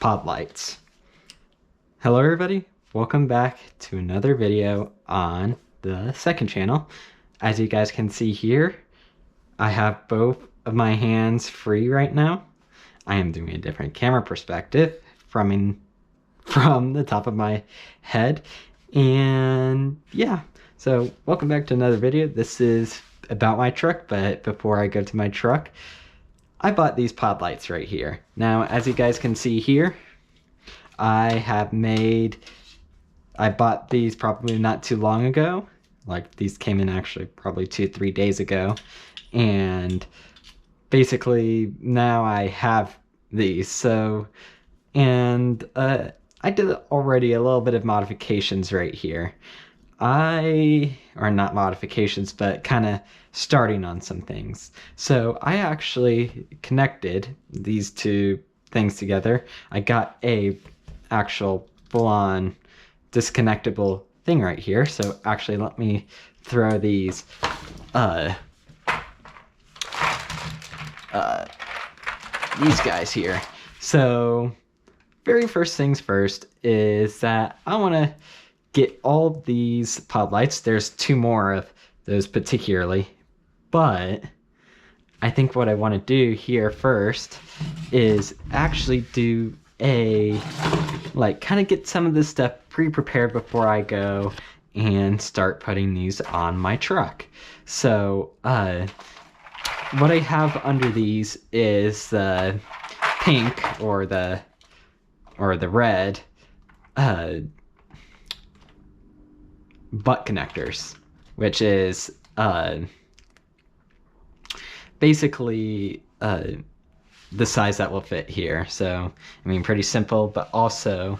pod lights. Hello everybody, welcome back to another video on the second channel. As you guys can see here, I have both of my hands free right now. I am doing a different camera perspective from the top of my head. And yeah, so welcome back to another video. This is about my truck, but before I go to my truck, I bought these pod lights right here. Now, as you guys can see here, I bought these probably not too long ago. Like, these came in actually probably 2-3 days ago. And basically now I have these. So, and I did already a little bit of modifications right here. Or not modifications, but kind of starting on some things. So I actually connected these two things together. I got a actual full-on disconnectable thing right here. So actually let me throw these guys here. So very first things first is that I want to get all these pod lights. There's two more of those particularly, but I think what I want to do here first is actually do kind of get some of this stuff pre-prepared before I go and start putting these on my truck. So what I have under these is the pink or the red butt connectors, which is basically the size that will fit here. So I mean, pretty simple, but also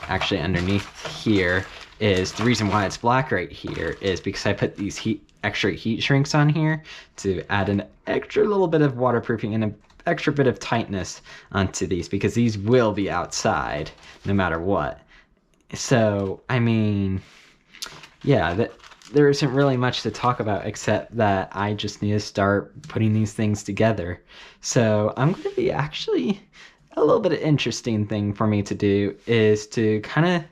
actually underneath here is the reason why it's black right here is because I put these extra heat shrinks on here to add an extra little bit of waterproofing and an extra bit of tightness onto these, because these will be outside no matter what. So I mean, yeah, there isn't really much to talk about except that I just need to start putting these things together. So I'm going to be actually a little bit of interesting thing for me to do is to kind of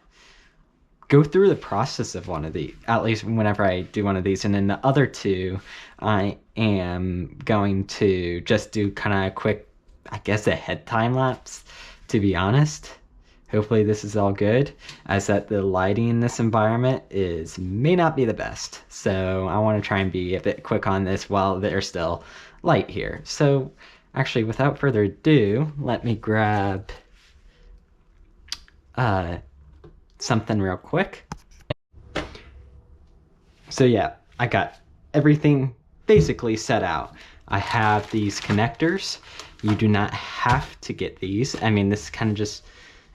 go through the process of one of these, at least whenever I do one of these. And then the other two, I am going to just do kind of a quick, I guess, a head time lapse, to be honest. Hopefully this is all good, as that the lighting in this environment may not be the best. So I want to try and be a bit quick on this while there's still light here. So actually, without further ado, let me grab something real quick. So yeah, I got everything basically set out. I have these connectors. You do not have to get these. I mean, this kind of just...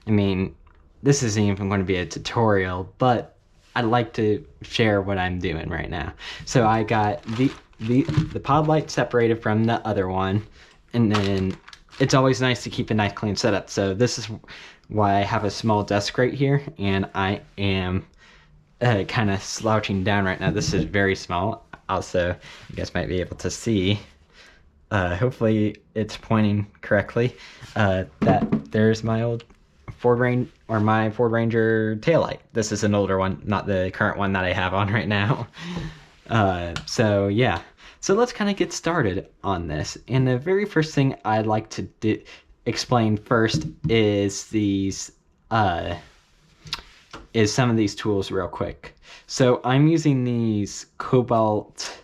I mean, this isn't even going to be a tutorial, but I'd like to share what I'm doing right now. So I got the pod light separated from the other one, and then it's always nice to keep a nice clean setup. So this is why I have a small desk right here, and I am kind of slouching down right now. This is very small. Also, you guys might be able to see. Hopefully it's pointing correctly. That there's my old Ford Ranger taillight. This is an older one, not the current one that I have on right now. So yeah, so let's kind of get started on this. And the very first thing I'd like to explain first is some of these tools real quick. So I'm using these Cobalt.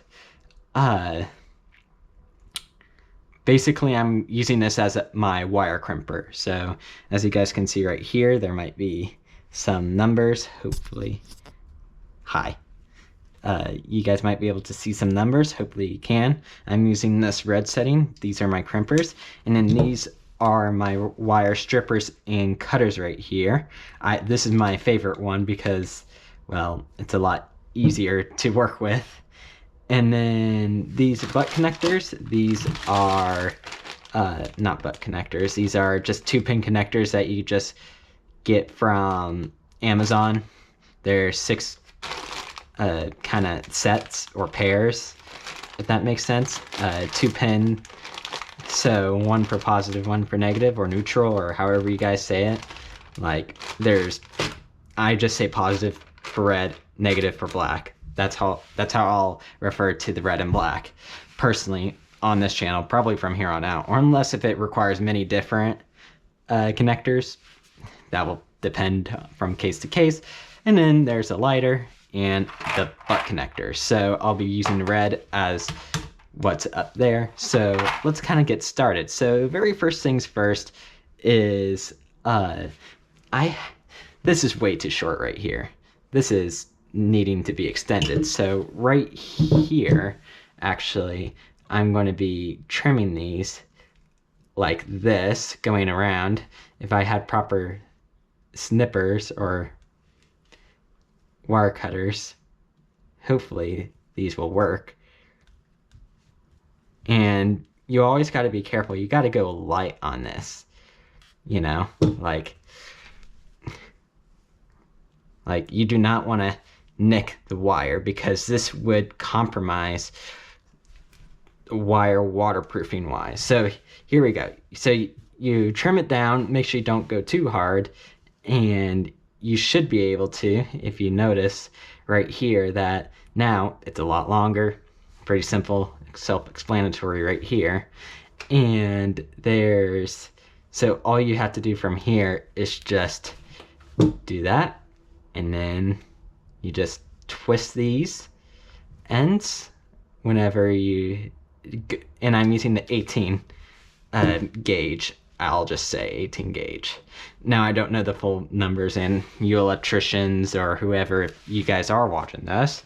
Basically, I'm using this as my wire crimper. So as you guys can see right here, there might be some numbers, hopefully. Hi. You guys might be able to see some numbers. Hopefully you can. I'm using this red setting. These are my crimpers. And then these are my wire strippers and cutters right here. This is my favorite one because, well, it's a lot easier to work with. And then these butt connectors, these are not butt connectors. These are just 2-pin connectors that you just get from Amazon. They're 6 kind of sets or pairs, if that makes sense. 2-pin So one for positive, one for negative, or neutral, or however you guys say it. Like I just say positive for red, negative for black. That's how I'll refer to the red and black personally on this channel, probably from here on out, or unless if it requires many different connectors, that will depend from case to case. And then there's a lighter and the butt connector. So I'll be using red as what's up there. So let's kind of get started. So very first things first is this is way too short right here. This is needing to be extended. So right here, actually, I'm going to be trimming these like this, going around. If I had proper snippers or wire cutters, hopefully these will work. And you always got to be careful. You got to go light on this, you know, like you do not want to nick the wire, because this would compromise wire waterproofing wise. So here we go. So you trim it down, make sure you don't go too hard, and you should be able to, if you notice right here, that now it's a lot longer. Pretty simple, self-explanatory right here. And so all you have to do from here is just do that, and then you just twist these ends whenever you, and I'm using the 18 gauge. I'll just say 18 gauge. Now I don't know the full numbers, and you electricians or whoever, if you guys are watching this,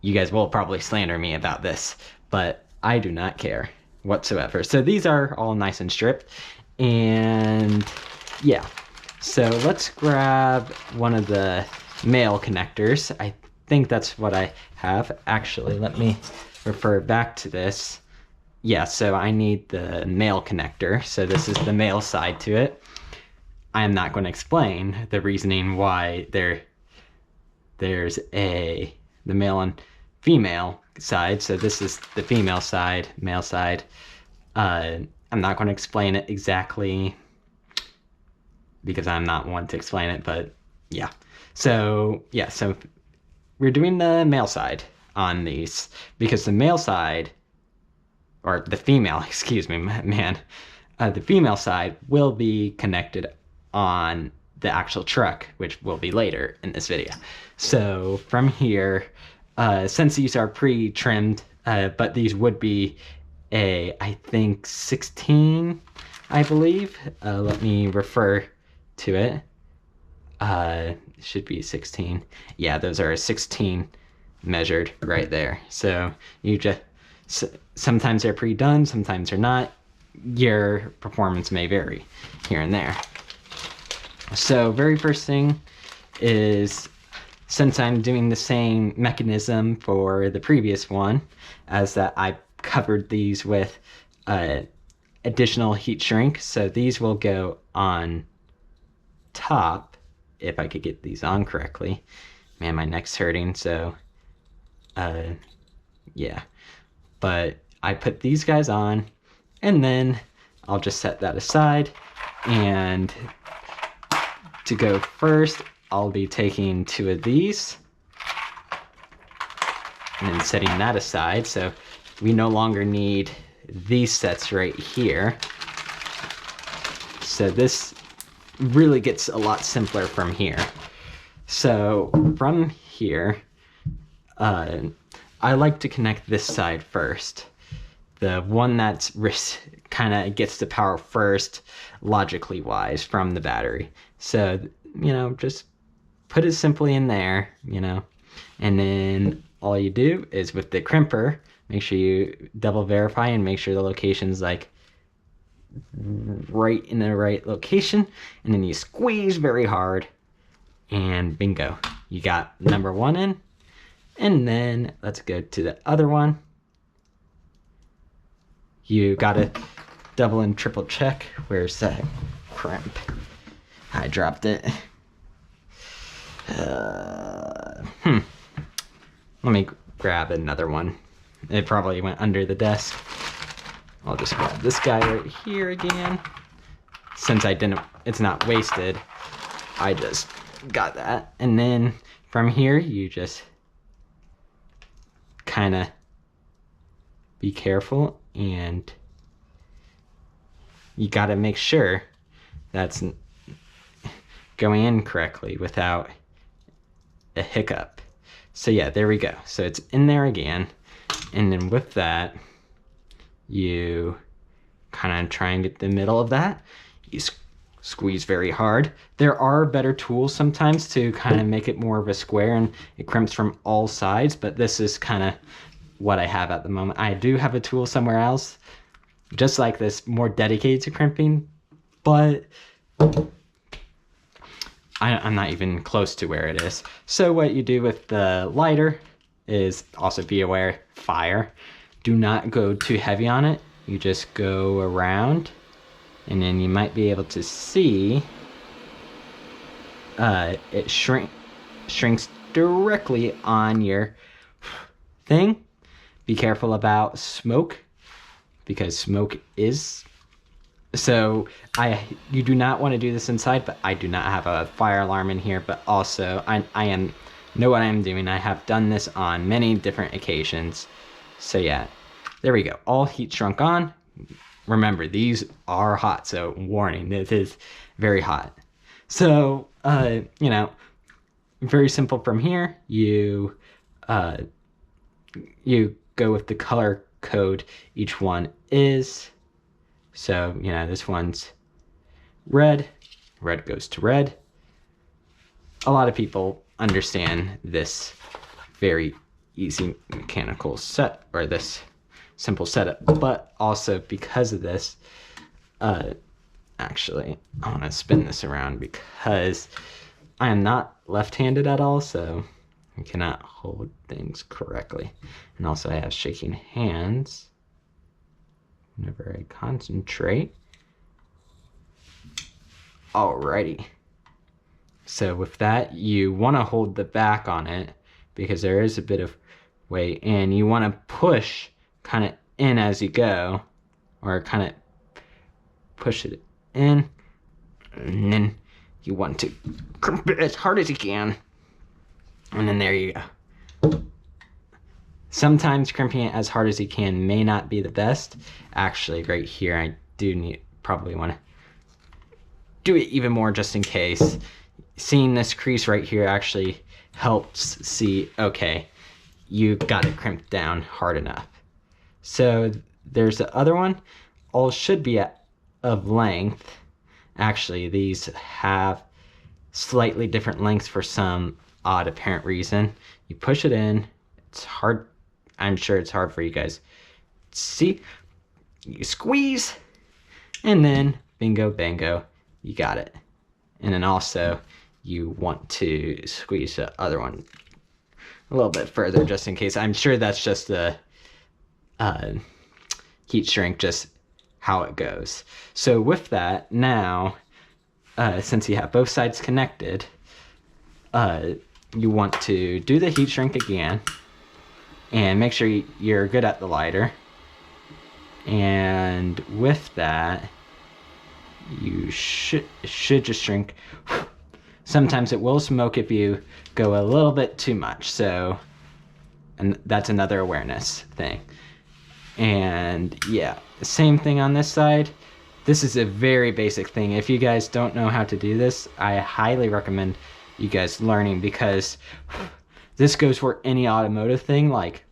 you guys will probably slander me about this, but I do not care whatsoever. So these are all nice and stripped, and yeah. So let's grab one of the male connectors. I think that's what I have. Actually, let me refer back to this. Yeah, so I need the male connector. So this is the male side to it. I am not going to explain the reasoning why there's the male and female side. So this is the female side, male side. I'm not going to explain it exactly, because I'm not one to explain it, but yeah. So we're doing the male side on these, because the male side, or the female, excuse me, man, the female side will be connected on the actual truck, which will be later in this video. So from here, since these are pre-trimmed, but these would be I think 16, I believe. Let me refer to it. It should be 16. Yeah, those are 16 measured right there. So you just, sometimes they're pre-done, sometimes they're not. Your performance may vary here and there. So very first thing is, since I'm doing the same mechanism for the previous one, as that I covered these with additional heat shrink, so these will go on top, if I could get these on correctly. Man, my neck's hurting, so yeah. But I put these guys on, and then I'll just set that aside. And to go first, I'll be taking 2 of these and then setting that aside. So we no longer need these sets right here. So this really gets a lot simpler from here. So from here, I like to connect this side first. The one that's kind of gets the power first, logically wise, from the battery. So, you know, just put it simply in there, you know, and then all you do is with the crimper, make sure you double verify and make sure the location's like right in the right location, and then you squeeze very hard, and bingo, you got number 1 in. And then let's go to the other one. You gotta double and triple check. Where's that crimp? I dropped it. Let me grab another one. It probably went under the desk. I'll just grab this guy right here again. Since it's not wasted, I just got that. And then from here, you just kind of be careful, and you got to make sure that's going in correctly without a hiccup. So yeah, there we go. So it's in there again. And then with that, you kind of try and get the middle of that. You squeeze very hard. There are better tools sometimes to kind of make it more of a square and it crimps from all sides, but this is kind of what I have at the moment. I do have a tool somewhere else, just like this, more dedicated to crimping, but I'm not even close to where it is. So what you do with the lighter is also be aware, fire. Do not go too heavy on it. You just go around, and then you might be able to see it shrinks directly on your thing. Be careful about smoke, because smoke is... So you do not want to do this inside, but I do not have a fire alarm in here, but also I know what I'm doing. I have done this on many different occasions. So yeah, there we go. All heat shrunk on. Remember, these are hot, so warning, this is very hot. So, you know, very simple from here. You go with the color code each one is. So, you know, this one's red. Red goes to red. A lot of people understand this very easy mechanical set, or this simple setup, but also because of this, actually, I want to spin this around because I am not left-handed at all, so I cannot hold things correctly. And also I have shaking hands whenever I concentrate. Alrighty. So with that, you want to hold the back on it because there is a bit of weight, and you want to push kind of in as you go, or kind of push it in, and then you want to crimp it as hard as you can, and then there you go. Sometimes crimping it as hard as you can may not be the best. Actually, right here, I do probably want to do it even more just in case. Seeing this crease right here actually helps see, okay, you got it crimped down hard enough. So there's the other one. All should be of length. Actually, these have slightly different lengths for some odd apparent reason. You push it in. It's hard. I'm sure it's hard for you guys. See? You squeeze, and then bingo, bango, you got it. And then also, you want to squeeze the other one a little bit further just in case. I'm sure that's just the heat shrink, just how it goes. So with that, now, since you have both sides connected, you want to do the heat shrink again, and make sure you're good at the lighter. And with that, you should just shrink. Sometimes it will smoke if you go a little bit too much, so, and that's another awareness thing. And yeah, same thing on this side. This is a very basic thing. If you guys don't know how to do this, I highly recommend you guys learning, because this goes for any automotive thing. Like,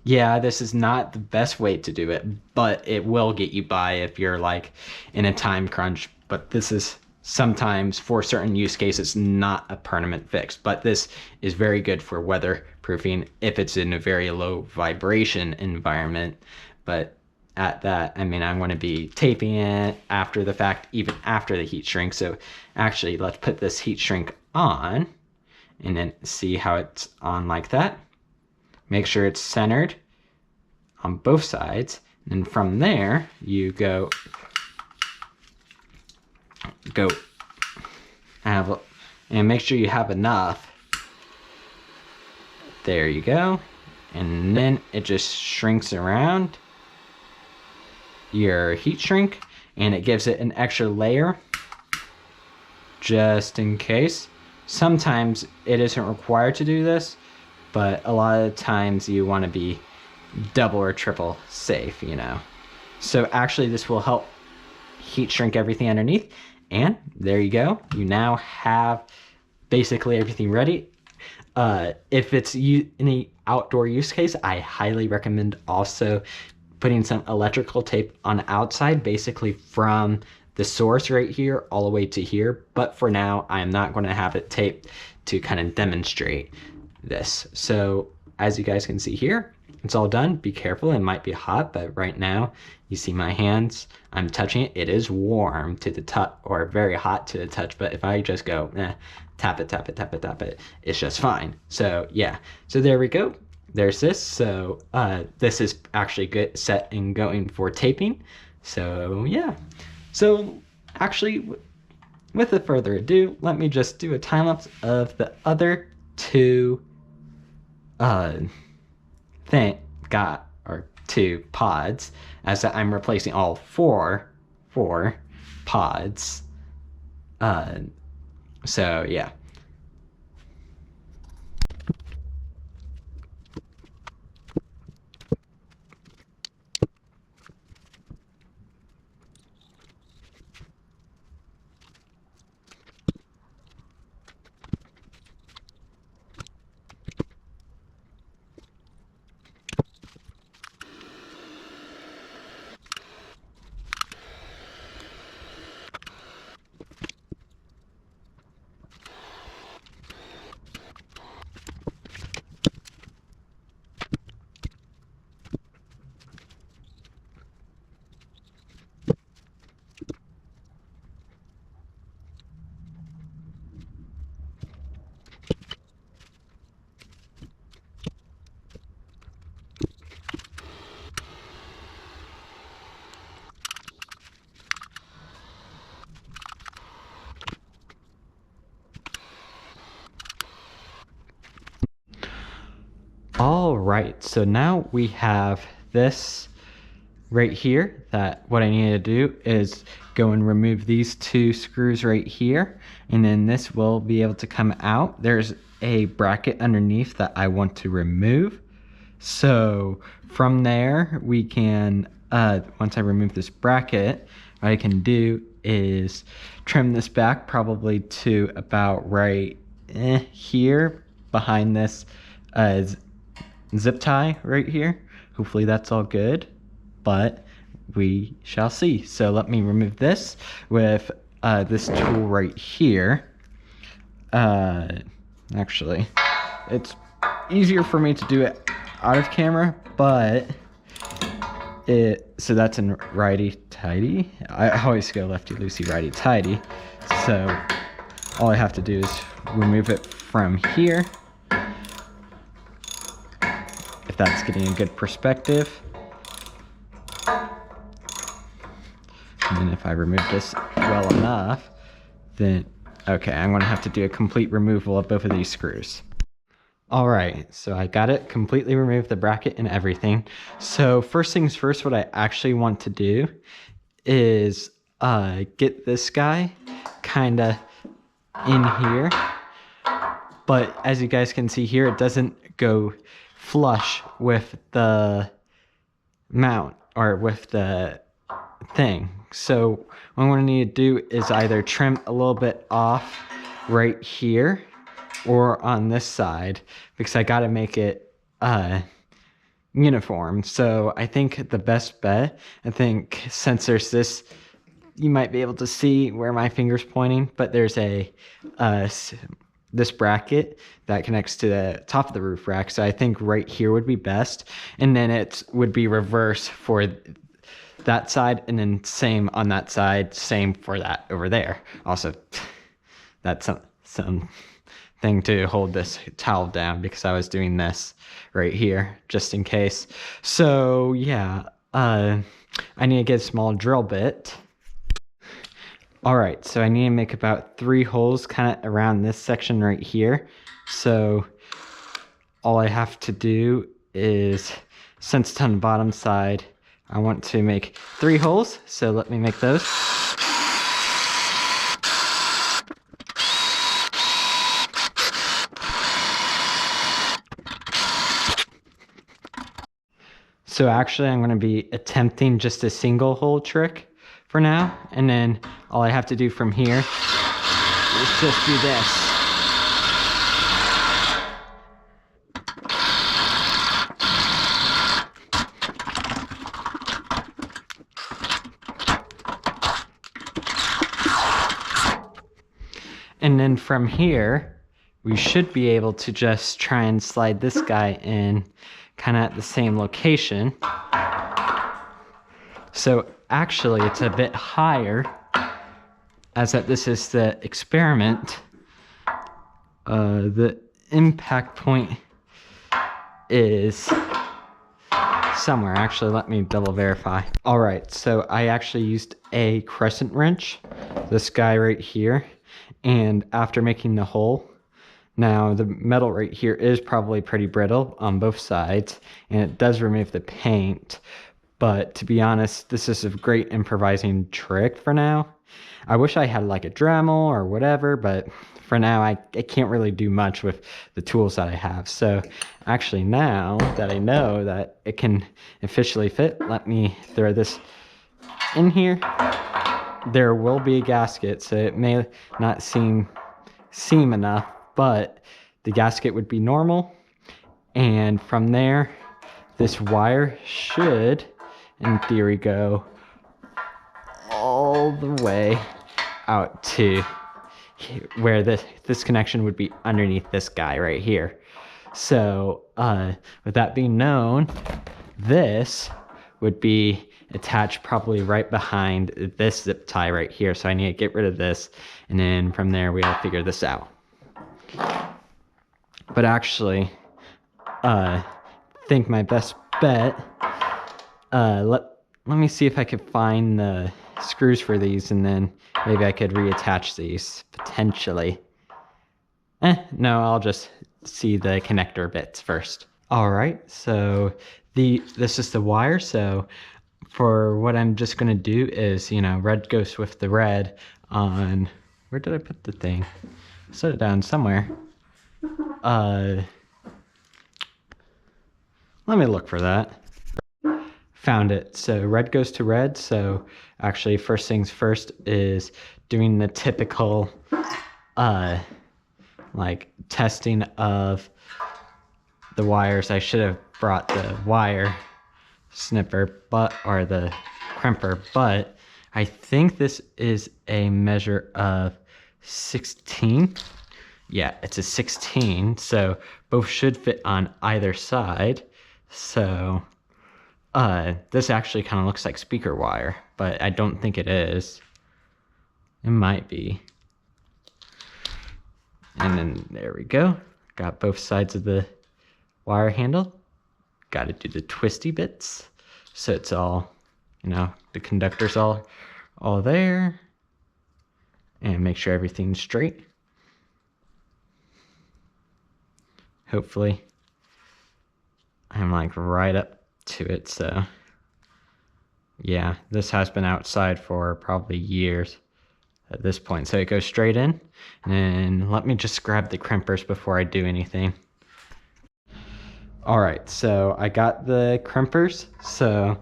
yeah, this is not the best way to do it, but it will get you by if you're like in a time crunch. But this is sometimes, for certain use cases, not a permanent fix. But this is very good for weatherproofing if it's in a very low vibration environment. But at that, I mean, I'm going to be taping it after the fact, even after the heat shrink. So actually, let's put this heat shrink on and then see how it's on like that. Make sure it's centered on both sides. And from there, you go and make sure you have enough. There you go. And then it just shrinks around. your heat shrink, and it gives it an extra layer just in case. Sometimes it isn't required to do this, but a lot of times you want to be double or triple safe, you know. So actually this will help heat shrink everything underneath, and there you go. You now have basically everything ready. If it's any outdoor use case, I highly recommend also putting some electrical tape on the outside, basically from the source right here all the way to here. But for now, I am not going to have it taped to kind of demonstrate this. So as you guys can see here, it's all done. Be careful, it might be hot, but right now you see my hands, I'm touching it. It is warm to the touch, or very hot to the touch, but if I just go tap it, tap it, tap it, tap it, it's just fine. So yeah, so there we go. There's this. So this is actually good, set and going for taping. So yeah, so actually with further ado, let me just do a time lapse of the other two two pods, as I'm replacing all four pods. So yeah. All right, so now we have this right here, that what I need to do is go and remove these two screws right here, and then this will be able to come out. There's a bracket underneath that I want to remove. So from there, we can, once I remove this bracket, what I can do is trim this back probably to about right here behind this zip tie right here. Hopefully that's all good, but we shall see. So let me remove this with this tool right here. Actually, it's easier for me to do it out of camera, but so that's in righty-tighty. I always go lefty-loosey, righty-tighty. So all I have to do is remove it from here, if that's getting a good perspective. And then if I remove this well enough, then, okay, I'm gonna have to do a complete removal of both of these screws. All right, so I got it completely removed, the bracket and everything. So first things first, what I actually want to do is get this guy kinda in here. But as you guys can see here, it doesn't go flush with the mount or with the thing. So what I'm going to need to do is either trim a little bit off right here or on this side, because I got to make it uniform. So I think the best bet, I think since there's this, you might be able to see where my finger's pointing, but there's a this bracket that connects to the top of the roof rack. So I think right here would be best. And then it would be reverse for that side, and then same on that side, same for that over there. Also, that's some thing to hold this towel down, because I was doing this right here just in case. So yeah, I need to get a small drill bit. All right, so I need to make about 3 holes kind of around this section right here. So all I have to do is, since it's on the bottom side, I want to make 3 holes, so let me make those. So actually I'm going to be attempting just a single hole trick for now, and then all I have to do from here is just do this. And then from here, we should be able to just try and slide this guy in kind of at the same location. So actually it's a bit higher, as that this is the experiment. The impact point is somewhere. Actually, let me double verify. All right, so I actually used a crescent wrench, this guy right here, and after making the hole, now the metal right here is probably pretty brittle on both sides, and it does remove the paint, but to be honest, this is a great improvising trick for now. I wish I had like a Dremel or whatever, but for now I can't really do much with the tools that I have. So actually, now that I know that it can officially fit, let me throw this in here. There will be a gasket, so it may not seem enough, but the gasket would be normal. And from there, this wire should, in theory, go all the way out to where this connection would be underneath this guy right here. So with that being known, this would be attached probably right behind this zip tie right here. So I need to get rid of this, and then from there we'll figure this out. But actually, think my best bet, let me see if I could find the screws for these, and then maybe I could reattach these potentially. No, I'll just see the connector bits first. All right, so this is the wire. So for what I'm just gonna do is, red goes with the red on, where did I put the thing? Set it down somewhere. Let me look for that. Found it. So red goes to red. So actually, first things first is doing the typical like testing of the wires. I should have brought the wire snipper, or the crimper, but I think this is a measure of 16. Yeah, it's a 16, so both should fit on either side. So this actually kind of looks like speaker wire, but I don't think it is. It might be. And then there we go. Got both sides of the wire handle. Got to do the twisty bits, so it's all, the conductor's all there, and make sure everything's straight. Hopefully I'm like right up to it. So yeah, this has been outside for probably years at this point. So it goes straight in, and then let me just grab the crimpers before I do anything. All right, so I got the crimpers. So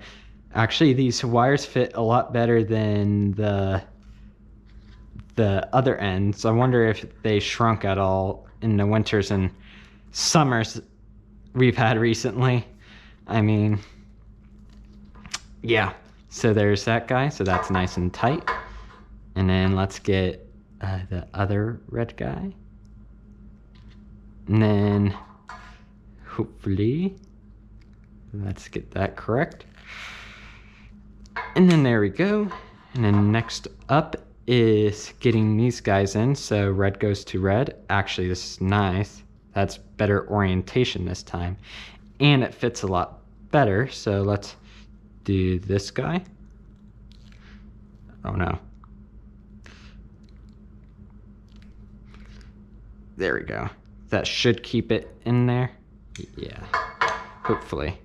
actually these wires fit a lot better than the other ends. I wonder if they shrunk at all in the winters and summers we've had recently. I mean, yeah. So there's that guy. So that's nice and tight. And then let's get the other red guy. And then hopefully, let's get that correct. And then there we go. And then next up is getting these guys in. So red goes to red. Actually, this is nice. That's better orientation this time. And it fits a lot better. So let's do this guy. Oh no. There we go. That should keep it in there. Yeah, hopefully.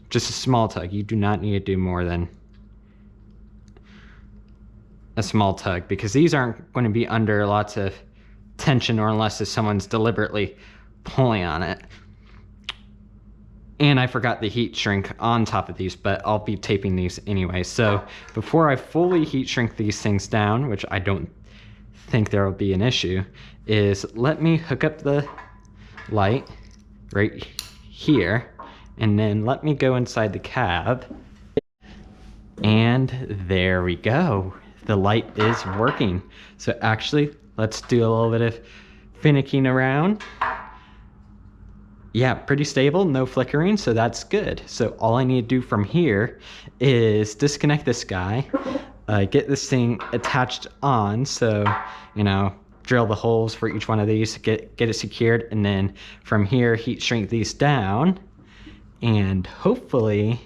just a small tug. You do not need to do more than a small tug, because these aren't going to be under lots of tension, or unless if someone's deliberately pulling on it. And I forgot the heat shrink on top of these, but I'll be taping these anyway. So before I fully heat shrink these things down, which I don't think there will be an issue, is let me hook up the light right here, and then let me go inside the cab. And there we go. The light is working. So actually, let's do a little bit of finicking around. Yeah, pretty stable, no flickering, so that's good. So all I need to do from here is disconnect this guy, get this thing attached on, so, you know, drill the holes for each one of these, get it secured, and then from here heat shrink these down, and hopefully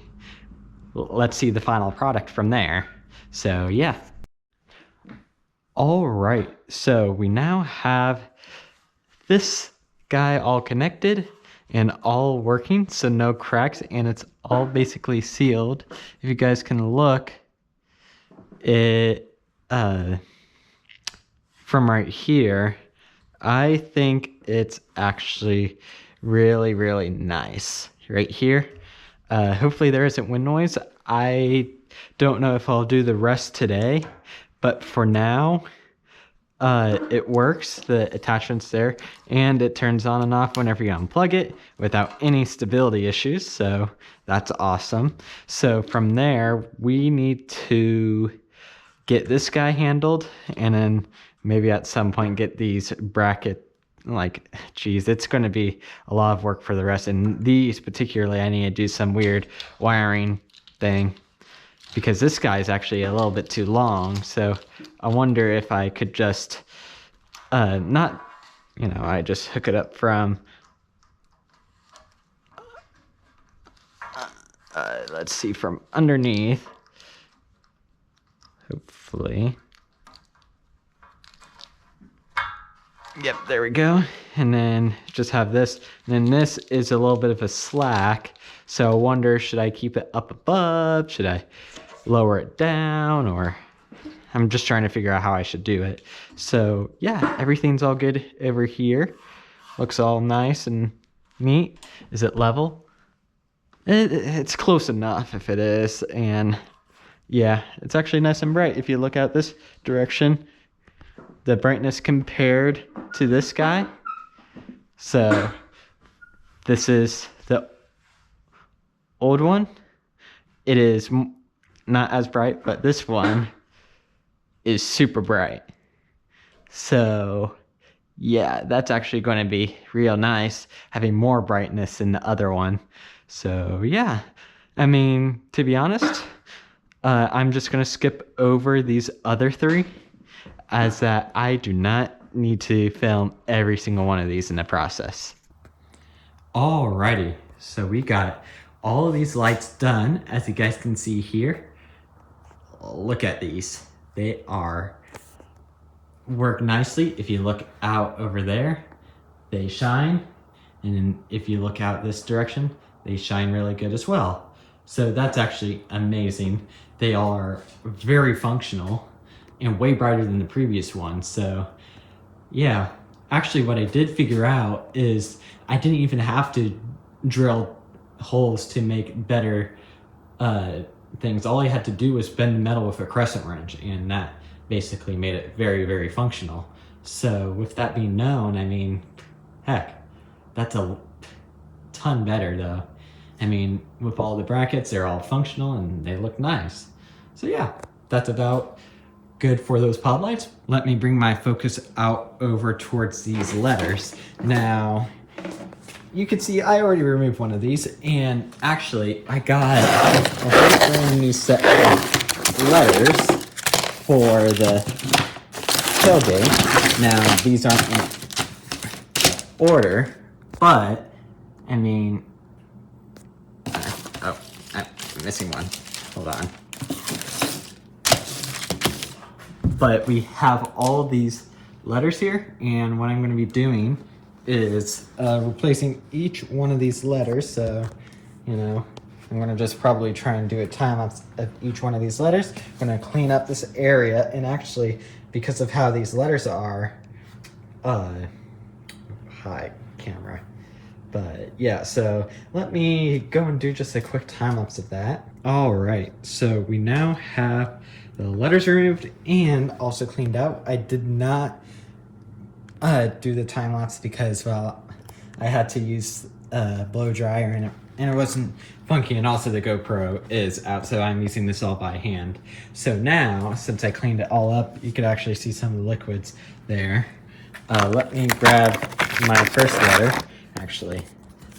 let's see the final product from there. So yeah. All right, so we now have this guy all connected and all working, so no cracks, and it's all basically sealed. If you guys can look, it from right here, I think it's actually really, really nice right here. Hopefully there isn't wind noise. I don't know if I'll do the rest today, but for now, it works. The attachment's there, and it turns on and off whenever you unplug it without any stability issues, so that's awesome. So from there, we need to get this guy handled, and then maybe at some point get these bracket, like, geez, it's going to be a lot of work for the rest. And these particularly, I need to do some weird wiring thing, because this guy is actually a little bit too long. So I wonder if I could just not, you know, I just hook it up from let's see, from underneath, hopefully. Yep, there we go. And then just have this, and then this is a little bit of a slack, so I wonder, should I keep it up above, should I lower it down, or I'm just trying to figure out how I should do it. So yeah, everything's all good over here. Looks all nice and neat. Is it level? It's close enough if it is. And yeah, it's actually nice and bright. If you look out this direction, the brightness compared to this guy. So this is the old one. It is not as bright, but this one is super bright. So yeah, that's actually going to be real nice, having more brightness than the other one. So yeah, I mean, to be honest, I'm just going to skip over these other three, as that I do not need to film every single one of these in the process. Alrighty, so we got all of these lights done, as you guys can see here. Look at these. They work nicely. If you look out over there, they shine. And then if you look out this direction, they shine really good as well. So that's actually amazing. They are very functional and way brighter than the previous one. So yeah, actually what I did figure out is I didn't even have to drill holes to make better things. All I had to do was bend the metal with a crescent wrench, and that basically made it very, very functional. So with that being known, I mean, heck, that's a ton better though. I mean, with all the brackets, they're all functional and they look nice. So yeah, that's about good for those pod lights. Let me bring my focus out over towards these letters. Now, you can see I already removed one of these, and actually I got a whole brand new set of letters for the tailgate. Now, these aren't in order, but I mean, oh, I'm missing one. Hold on. But we have all these letters here, and what I'm going to be doing is replacing each one of these letters. So, you know, I'm gonna just probably try and do a time lapse of each one of these letters. I'm gonna clean up this area, and actually, because of how these letters are, hi camera. But yeah, so let me go and do just a quick time lapse of that. All right, so we now have the letters removed and also cleaned out. I did not do the time lapse because, well, I had to use a blow dryer and it wasn't funky, and also the GoPro is out, so I'm using this all by hand. So now, since I cleaned it all up, you could actually see some of the liquids there. Let me grab my first letter. Actually,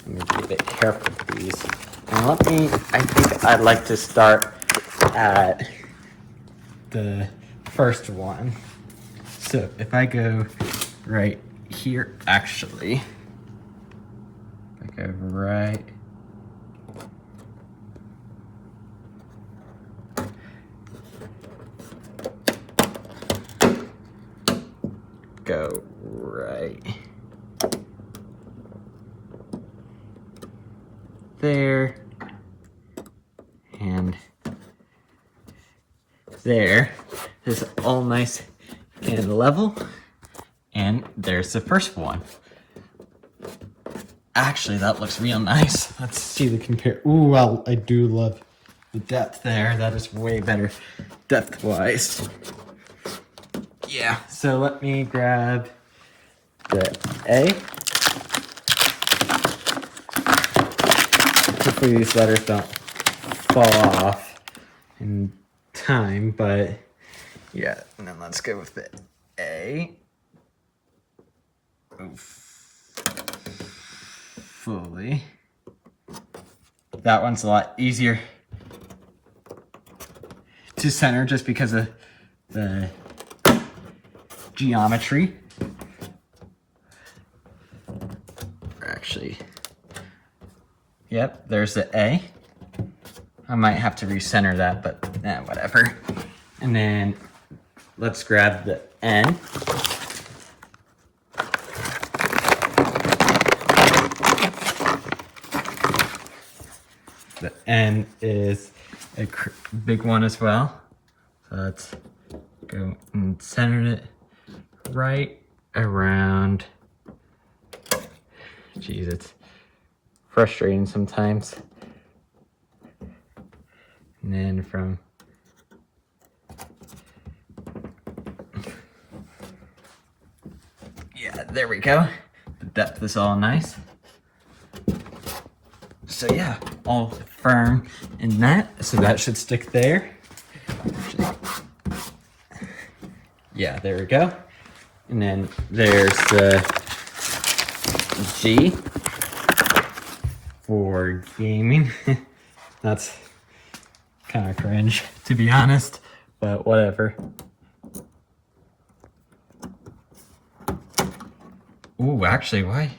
let me be a bit careful with these. And I think I'd like to start at the first one. So if I go right here, actually, if I go right, go right there and there. This is all nice and level, and there's the first one. Actually, that looks real nice. Let's see the compare. Ooh, well, I do love the depth there. That is way better depth-wise. Yeah, so let me grab the A. Hopefully these letters don't fall off in time, but yeah, and then let's go with the A. Oof. Fully. That one's a lot easier to center just because of the geometry. Actually, yep, there's the A. I might have to recenter that, but whatever. And then let's grab the N. The N is a big one as well. So let's go and center it right around. Jeez, it's frustrating sometimes. And then from yeah, there we go. The depth is all nice. So yeah, all firm in that. So that should stick there. Yeah, there we go. And then there's the G for gaming. That's kind of cringe, to be honest, but whatever. Ooh, actually, why?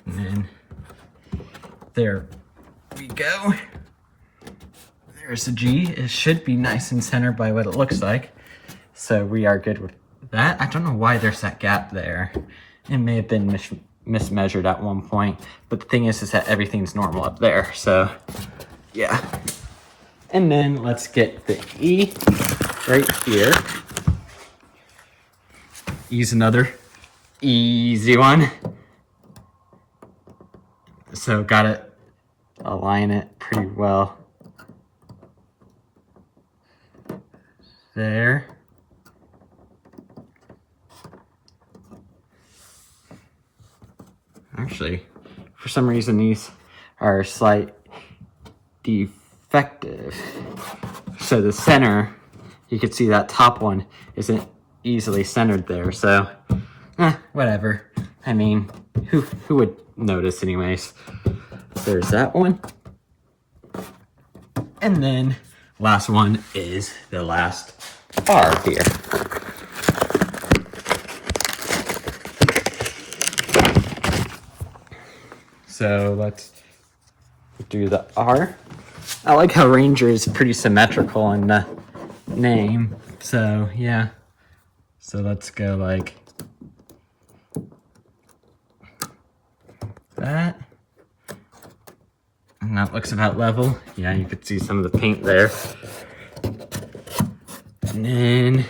And then there we go. There's a G. It should be nice and centered by what it looks like. So we are good with that. I don't know why there's that gap there. It may have been mismeasured at one point, but the thing is that everything's normal up there. So yeah. And then let's get the E right here. E's another easy one. So gotta align it pretty well. There. Actually, for some reason these are slight defective. So the center, you can see that top one isn't easily centered there. So, whatever. I mean, who would notice anyways? There's that one. And then last one is the last R here. So let's do the R. I like how Ranger is pretty symmetrical in the name. So yeah, So let's go like that. And that looks about level. Yeah, you could see some of the paint there. And then,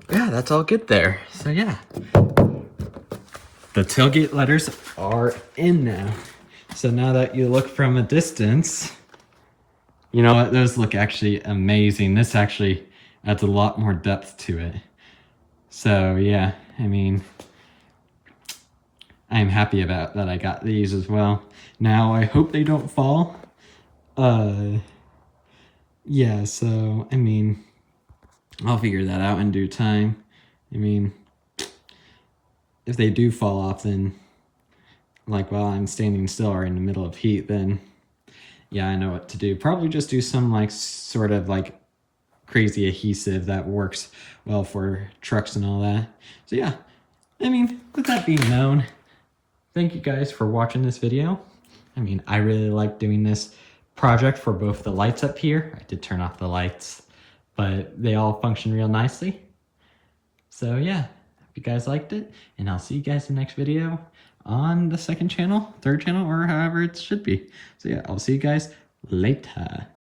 yeah, that's all good there. So yeah, the tailgate letters are in now. So now that you look from a distance, you know what, those look actually amazing. This actually adds a lot more depth to it. So yeah, I mean, I'm happy about that I got these as well. Now I hope they don't fall. Yeah, so I mean, I'll figure that out in due time. I mean, if they do fall off, then like while I'm standing still or in the middle of heat, then yeah, I know what to do. Probably just do some like sort of like crazy adhesive that works well for trucks and all that. So yeah, I mean, with that being known, thank you guys for watching this video. I mean, I really like doing this project for both the lights up here. I did turn off the lights, but they all function real nicely. So yeah, hope you guys liked it, and I'll see you guys in the next video on the second channel, third channel, or however it should be. So yeah, I'll see you guys later.